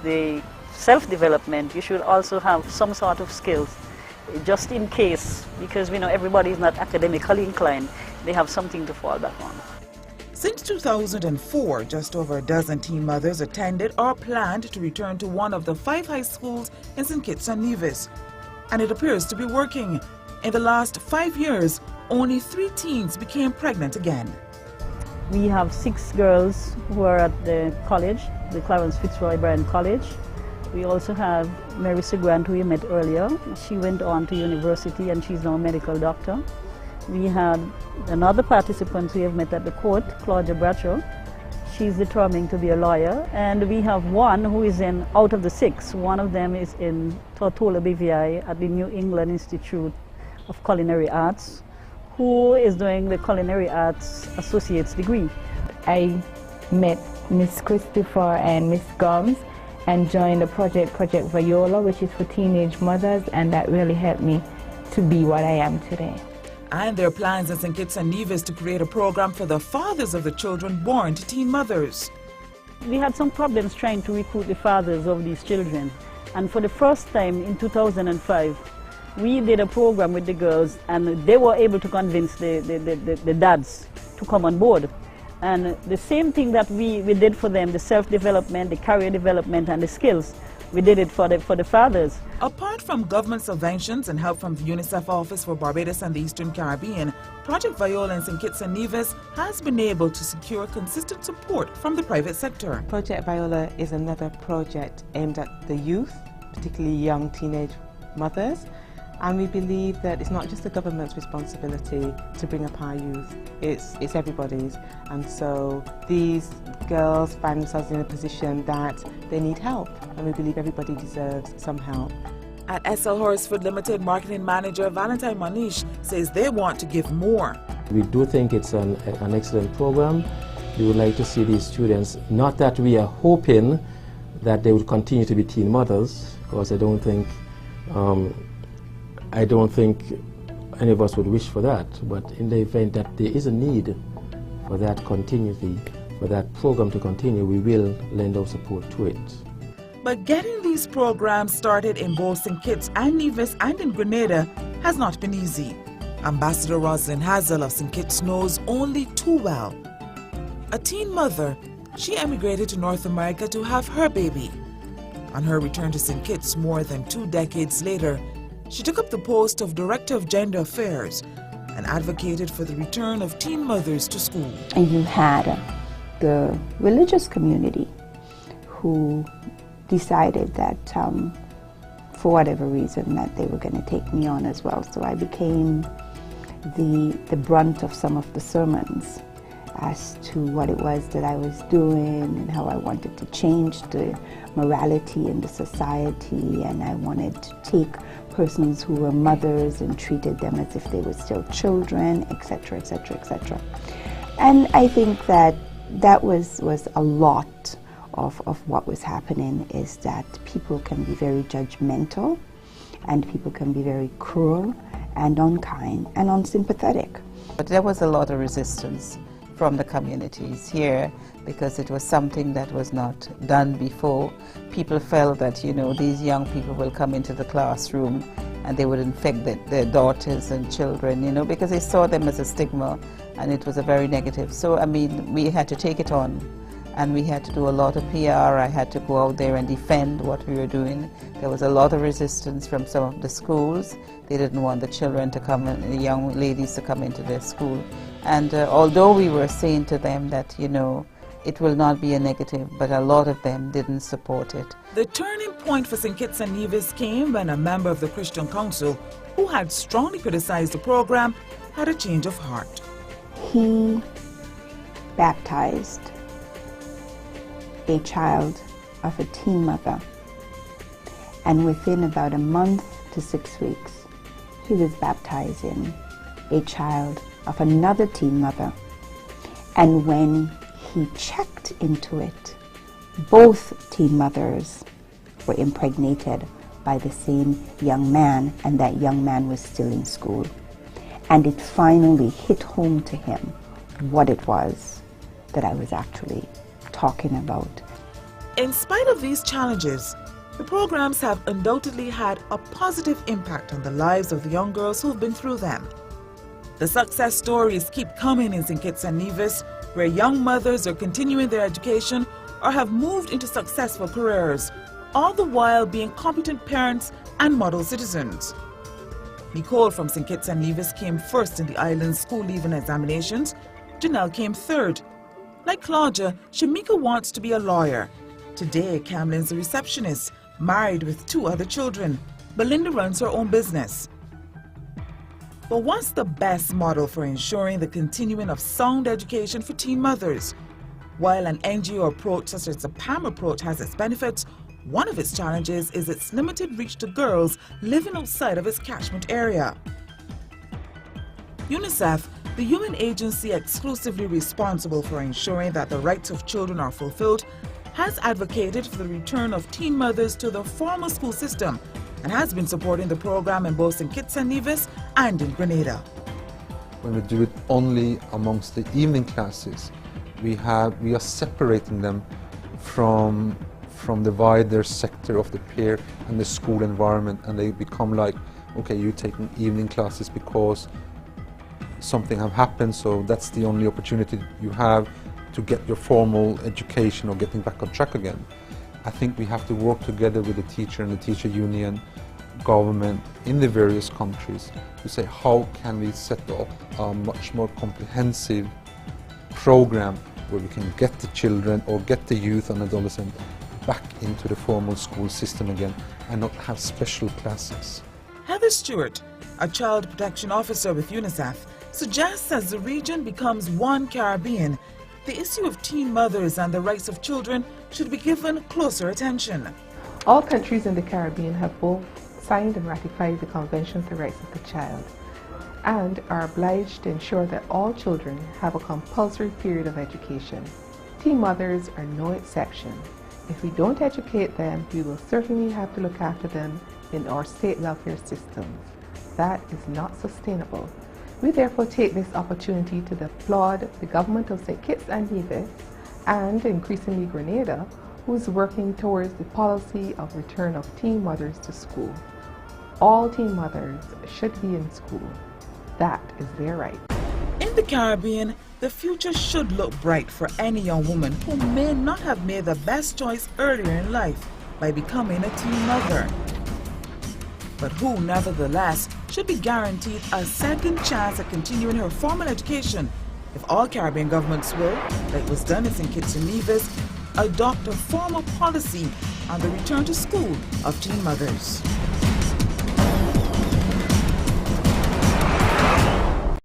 the self-development, you should also have some sort of skills, just in case, because we know everybody is not academically inclined. They have something to fall back on. Since 2004, just over a dozen teen mothers attended or planned to return to one of the 5 high schools in St. Kitts and Nevis. And it appears to be working. In the last 5 years, only 3 teens became pregnant again. We have 6 girls who are at the college, the Clarence Fitzroy Bryan College. We also have Mary Grant, who we met earlier. She went on to university and she's now a medical doctor. We had another participant we have met at the court, Claudia Bradshaw. She's determined to be a lawyer. And we have one who is out of the 6. One of them is in Tortola BVI at the New England Institute of Culinary Arts, who is doing the Culinary Arts Associate's degree. I met Miss Christopher and Miss Gomes and joined the Project Viola, which is for teenage mothers, and that really helped me to be what I am today. And there are plans in St. Kitts and Nevis to create a program for the fathers of the children born to teen mothers. We had some problems trying to recruit the fathers of these children, and for the first time in 2005, we did a program with the girls, and they were able to convince the dads to come on board. And the same thing that we did for them, the self-development, the career development, and the skills, we did it for the fathers. Apart from government subventions and help from the UNICEF Office for Barbados and the Eastern Caribbean, Project Viola in St. Kitts and Nevis has been able to secure consistent support from the private sector. Project Viola is another project aimed at the youth, particularly young teenage mothers. And we believe that it's not just the government's responsibility to bring up our youth, it's everybody's. And so these girls find themselves in a position that they need help, and we believe everybody deserves some help. At SL Horsford Limited, marketing manager Valentine Manish says they want to give more. We do think it's an excellent program. We would like to see these students, not that we are hoping that they would continue to be teen mothers, because I don't think any of us would wish for that, but in the event that there is a need for that continuity, for that program to continue, we will lend our support to it. But getting these programs started in both St. Kitts and Nevis and in Grenada has not been easy. Ambassador Rosalind Hazel of St. Kitts knows only too well. A teen mother, she emigrated to North America to have her baby. On her return to St. Kitts more than 2 decades later, she took up the post of Director of Gender Affairs and advocated for the return of teen mothers to school. And you had the religious community who decided that for whatever reason that they were going to take me on as well. So I became the brunt of some of the sermons as to what it was that I was doing and how I wanted to change the morality in the society, and I wanted to take persons who were mothers and treated them as if they were still children, etc., etc., etc. And I think that was a lot of what was happening, is that people can be very judgmental and people can be very cruel and unkind and unsympathetic. But there was a lot of resistance from the communities here because it was something that was not done before. People felt that, you know, these young people will come into the classroom and they would infect their daughters and children, you know, because they saw them as a stigma, and it was a very negative. So, I mean, we had to take it on, and we had to do a lot of PR. I had to go out there and defend what we were doing. There was a lot of resistance from some of the schools. They didn't want the children to come, the young ladies to come into their school. And although we were saying to them that, you know, it will not be a negative, but a lot of them didn't support it. The turning point for St. Kitts and Nevis came when a member of the Christian Council, who had strongly criticized the program, had a change of heart. He baptized a child of a teen mother, and within about a month to 6 weeks, he was baptizing a child of another teen mother. And when he checked into it, both teen mothers were impregnated by the same young man, and that young man was still in school. And it finally hit home to him what it was that I was actually talking about. In spite of these challenges, the programs have undoubtedly had a positive impact on the lives of the young girls who've been through them. The success stories keep coming in St. Kitts and Nevis, where young mothers are continuing their education or have moved into successful careers, all the while being competent parents and model citizens. Nicole from St. Kitts and Nevis came first in the island's school leaving examinations. Janelle came third. Like Claudia, Shamika wants to be a lawyer. Today, Camlin's a receptionist, married with 2 other children. Belinda runs her own business. But what's the best model for ensuring the continuing of sound education for teen mothers? While an NGO approach such as the PAM approach has its benefits, one of its challenges is its limited reach to girls living outside of its catchment area. UNICEF, the UN agency exclusively responsible for ensuring that the rights of children are fulfilled, has advocated for the return of teen mothers to the formal school system and has been supporting the program in both St. Kitts and Nevis and in Grenada. When we do it only amongst the evening classes, we are separating them from the wider sector of the peer and the school environment, and they become like, okay, you're taking evening classes because something have happened, so that's the only opportunity you have to get your formal education or getting back on track again. I think we have to work together with the teacher and the teacher union, government in the various countries to say how can we set up a much more comprehensive program where we can get the children or get the youth and adolescents back into the formal school system again and not have special classes. Heather Stewart, a child protection officer with UNICEF, suggests as the region becomes one Caribbean, the issue of teen mothers and the rights of children should be given closer attention. All countries in the Caribbean have both signed and ratified the Convention on the Rights of the Child and are obliged to ensure that all children have a compulsory period of education. Teen mothers are no exception. If we don't educate them, we will certainly have to look after them in our state welfare systems. That is not sustainable. We therefore take this opportunity to applaud the government of St. Kitts and Nevis and increasingly Grenada, who is working towards the policy of return of teen mothers to school. All teen mothers should be in school. That is their right. In the Caribbean, the future should look bright for any young woman who may not have made the best choice earlier in life by becoming a teen mother, but who nevertheless should be guaranteed a second chance at continuing her formal education if all Caribbean governments will, like was done in St. Kitts and Nevis, adopt a formal policy on the return to school of teen mothers.